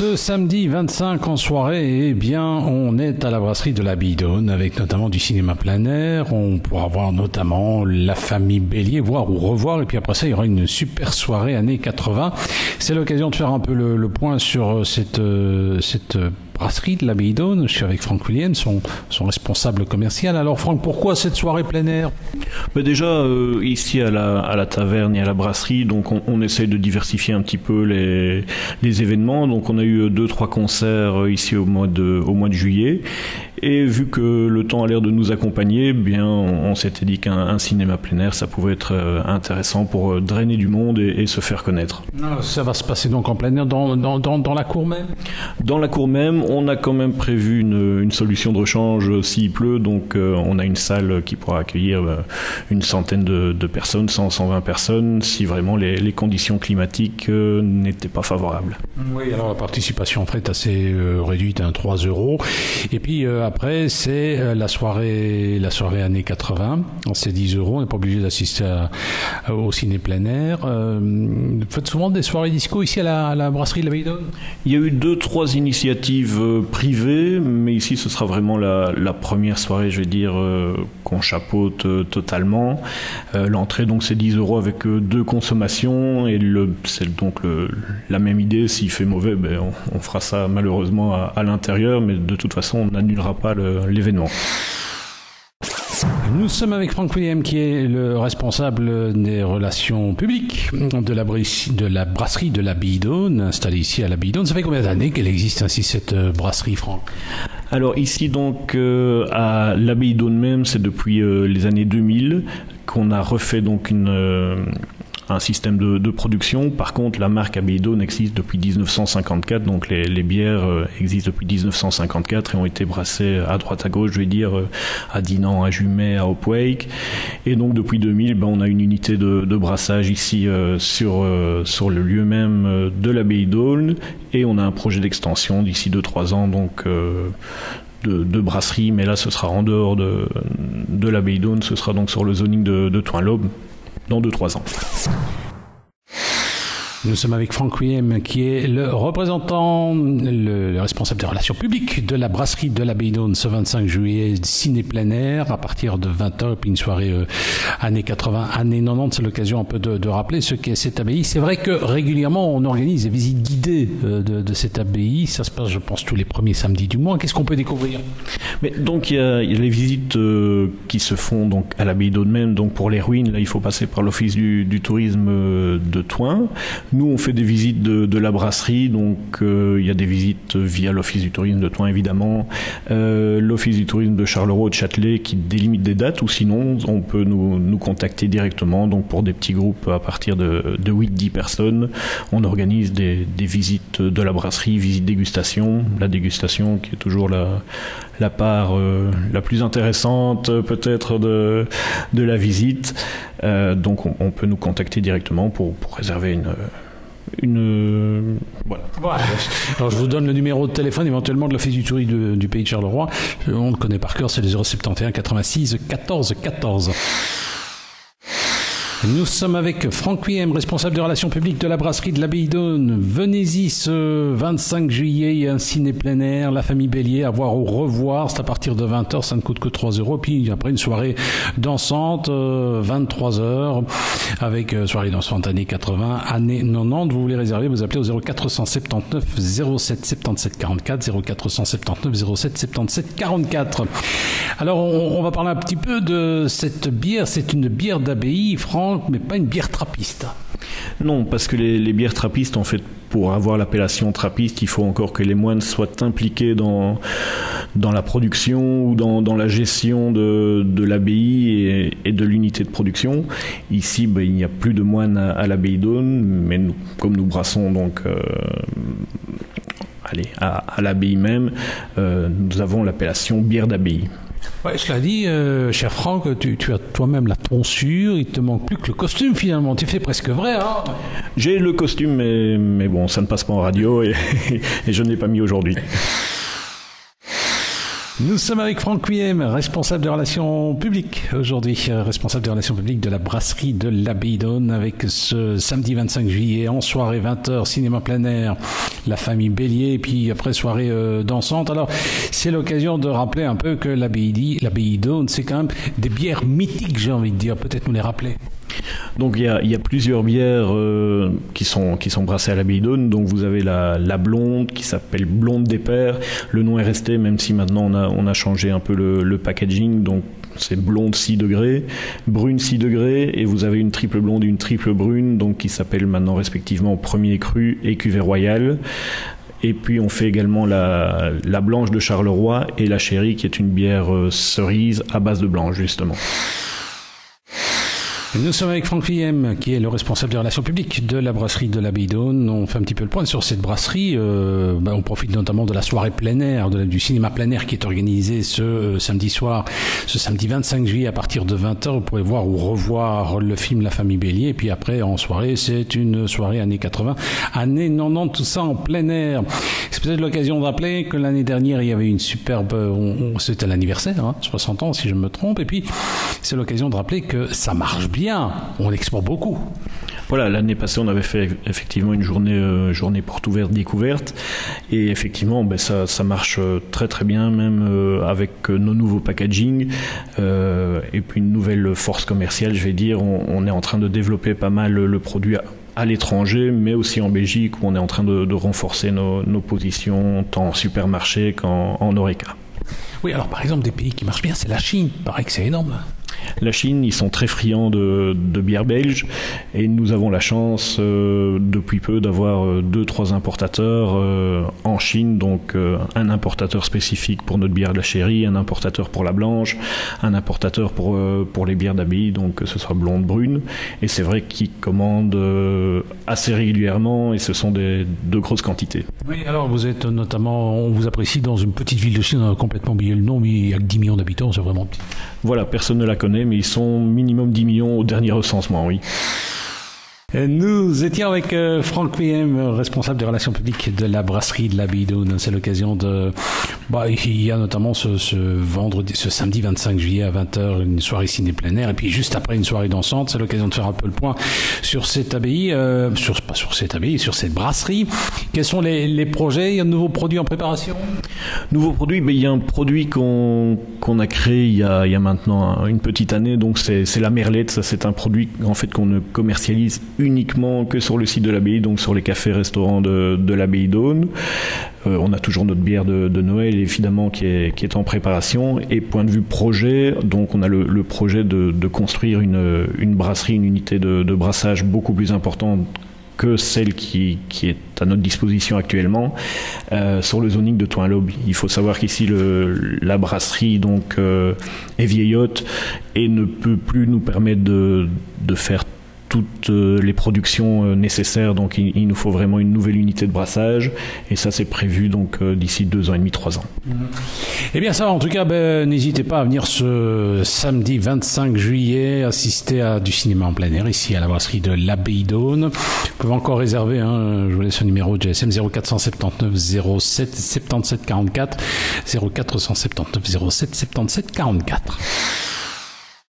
Ce samedi 25 en soirée, eh bien, on est à la brasserie de la Bidonne avec notamment du cinéma plein air. On pourra voir notamment la famille Bélier, voir ou revoir. Et puis après ça, il y aura une super soirée années 80. C'est l'occasion de faire un peu le point sur cette brasserie de la Bidonne. Je suis avec Franck Williams, son responsable commercial. Alors Franck, pourquoi cette soirée plein air? Déjà, ici à la taverne et à la brasserie, donc on essaye de diversifier un petit peu les événements. Donc on a eu 2-3 concerts ici au mois de juillet. Et vu que le temps a l'air de nous accompagner, bien on s'était dit qu'un cinéma plein air, ça pouvait être intéressant pour drainer du monde et se faire connaître. Ça va se passer donc en plein air dans la cour même? Dans la cour même, on a quand même prévu une solution de rechange s'il pleut, donc on a une salle qui pourra accueillir une centaine de personnes, 120 personnes, si vraiment les conditions climatiques n'étaient pas favorables. Oui, alors la participation en fait est assez réduite, 3 €. Et puis après, c'est la soirée années 80, c'est 10 €, on n'est pas obligé d'assister au ciné plein air. Vous faites souvent des soirées disco ici à la brasserie de la Bidonne? Il y a eu 2-3 initiatives privées, mais ici ce sera vraiment la première soirée, je vais dire, qu'on chapeaute totalement. L'entrée donc c'est 10 € avec 2 consommations, et c'est donc la même idée. S'il fait mauvais, on fera ça malheureusement à l'intérieur, mais de toute façon on n'annulera pas l'événement. Nous sommes avec Franck Williams, qui est le responsable des relations publiques de la brasserie de la Bidonne, installée ici à la Bidonne. Ça fait combien d'années qu'elle existe ainsi, cette brasserie, Franck? Alors ici donc à la Bidonne même, c'est depuis les années 2000 qu'on a refait donc un système de production. Par contre, la marque Bidonne existe depuis 1954, donc les bières existent depuis 1954 et ont été brassées à droite à gauche, je vais dire, à Dinan, à Jumet, à Hopewake. Et donc depuis 2000, on a une unité de brassage ici sur le lieu même de la Bidonne, et on a un projet d'extension d'ici 2-3 ans, donc de brasserie, mais là ce sera en dehors de la Bidonne, ce sera donc sur le zoning de Toin-l'Aube dans 2-3 ans. Nous sommes avec Franck Williams, qui est le représentant, le responsable des relations publiques de la brasserie de la Bidonne, ce 25 juillet, ciné plein air, à partir de 20h, puis une soirée années 80, années 90. C'est l'occasion un peu de rappeler ce qu'est cette abbaye. C'est vrai que régulièrement, on organise des visites guidées de cette abbaye. Ça se passe, je pense, tous les premiers samedis du mois. Qu'est-ce qu'on peut découvrir? Mais donc, il y a les visites qui se font donc à la Bidonne même. Donc, pour les ruines, là, il faut passer par l'office du tourisme de Toin. Nous, on fait des visites de la brasserie, donc il y a des visites via l'Office du tourisme de Toin, évidemment, l'Office du tourisme de Charleroi ou de Châtelet qui délimite des dates, ou sinon on peut nous contacter directement, donc pour des petits groupes à partir de 8-10 personnes. On organise des visites de la brasserie, visite dégustation, la dégustation qui est toujours la part la plus intéressante peut-être de la visite. Donc on peut nous contacter directement pour réserver voilà. Alors je vous donne le numéro de téléphone éventuellement de l'Office du tourisme du pays de Charleroi. On le connaît par cœur, c'est le 071 86 14 14. Nous sommes avec Franck Williams, responsable des relations publiques de la brasserie de la Bidonne. Venez-y ce 25 juillet, il y a un ciné plein air, la famille Bélier, à voir ou revoir, c'est à partir de 20h, ça ne coûte que 3 €. Puis après une soirée dansante, 23h, avec soirée dansante années 80, années 90. Vous voulez réserver, vous appelez au 0479 07 77 44, 0479 07 77 44. Alors on va parler un petit peu de cette bière, c'est une bière d'abbaye, Franck, mais pas une bière trappiste. Non, parce que les bières trappistes, en fait, pour avoir l'appellation trappiste, il faut encore que les moines soient impliqués dans la production ou dans la gestion de l'abbaye et de l'unité de production. Ici, il n'y a plus de moines à la Bidonne, mais nous, comme nous brassons donc à l'abbaye même, nous avons l'appellation bière d'abbaye. Ouais, cela dit, cher Franck, tu as toi-même la tonsure, il te manque plus que le costume finalement. Tu fais presque vrai, hein? J'ai le costume, mais bon, ça ne passe pas en radio et je ne l'ai pas mis aujourd'hui. Nous sommes avec Franck Huyem, responsable des relations publiques aujourd'hui, responsable des relations publiques de la brasserie de l'Abbaye d'Aulne, avec ce samedi 25 juillet en soirée 20h, cinéma plein air, la famille Bélier, et puis après soirée dansante. Alors c'est l'occasion de rappeler un peu que l'Abbaye d'Aulne, c'est quand même des bières mythiques, j'ai envie de dire, peut-être nous les rappeler. Donc il y a plusieurs bières qui sont brassées à l'Abbaye d'Aulne. Donc vous avez la blonde qui s'appelle Blonde des Pères. Le nom est resté, même si maintenant on a changé un peu le packaging. Donc c'est blonde 6 degrés, brune 6 degrés, et vous avez une triple blonde et une triple brune, donc qui s'appellent maintenant respectivement Premier Cru et Cuvée Royale. Et puis on fait également la blanche de Charleroi et la Chérie, qui est une bière cerise à base de blanche justement. Nous sommes avec Franck Huyem, qui est le responsable des relations publiques de la brasserie de l'Abbaye d'Aulne. On fait un petit peu le point sur cette brasserie. On profite notamment de la soirée plein air, du cinéma plein air qui est organisé ce samedi soir, ce samedi 25 juillet à partir de 20h. Vous pourrez voir ou revoir le film La Famille Bélier. Et puis après, en soirée, c'est une soirée années 80, années 90, tout ça en plein air. C'est peut-être l'occasion de rappeler que l'année dernière, il y avait une superbe... c'était l'anniversaire, 60 ans si je me trompe. Et puis, c'est l'occasion de rappeler que ça marche bien. On exporte beaucoup. Voilà, l'année passée, on avait fait effectivement une journée porte ouverte découverte, et effectivement, ça marche très très bien, même avec nos nouveaux packaging, et puis une nouvelle force commerciale, je vais dire. On est en train de développer pas mal le produit à l'étranger, mais aussi en Belgique, où on est en train de renforcer nos positions tant en supermarché qu'en Horeca. Oui, alors par exemple, des pays qui marchent bien, c'est la Chine. Il paraît que c'est énorme. La Chine, ils sont très friands de bière belge, et nous avons la chance depuis peu d'avoir 2-3 importateurs en Chine, donc un importateur spécifique pour notre bière de la Chérie, un importateur pour la blanche, un importateur pour les bières d'Abbaye, donc que ce soit blonde, brune, et c'est vrai qu'ils commandent assez régulièrement, et ce sont de grosses quantités. Oui, alors vous êtes notamment, on vous apprécie dans une petite ville de Chine, on a complètement oublié le nom, mais il y a que 10 millions d'habitants, c'est vraiment petit. Voilà, personne ne la connaît, mais ils sont minimum 10 millions au dernier recensement, oui. Nous étions avec Franck Huyem, responsable des relations publiques de la brasserie de l'Abbaye d'Aulne. C'est l'occasion de... il y a notamment ce samedi 25 juillet à 20h, une soirée ciné plein air, et puis juste après une soirée dansante. C'est l'occasion de faire un peu le point sur cette abbaye, sur cette brasserie. Quels sont les projets? Il y a de nouveaux produits en préparation? Nouveaux produits, il y a un produit qu'on a créé il y a maintenant une petite année, donc c'est la merlette. Ça, c'est un produit en fait qu'on ne commercialise uniquement que sur le site de l'abbaye, donc sur les cafés-restaurants de l'Abbaye d'Aulne. On a toujours notre bière de Noël, évidemment, qui est en préparation. Et point de vue projet, donc on a le projet de construire une brasserie, une unité de brassage beaucoup plus importante que celle qui est à notre disposition actuellement sur le zoning de Toin-l'Aube. Il faut savoir qu'ici la brasserie donc est vieillotte et ne peut plus nous permettre de faire toutes les productions nécessaires, donc il nous faut vraiment une nouvelle unité de brassage, et ça c'est prévu donc d'ici 2 ans et demi, 3 ans. Eh bien ça, en tout cas, n'hésitez pas à venir ce samedi 25 juillet assister à du cinéma en plein air ici à la brasserie de l'Abbaye d'Aulne. Vous pouvez encore réserver, je vous laisse un numéro de GSM 0479 07 77 44 0479 07 77 44.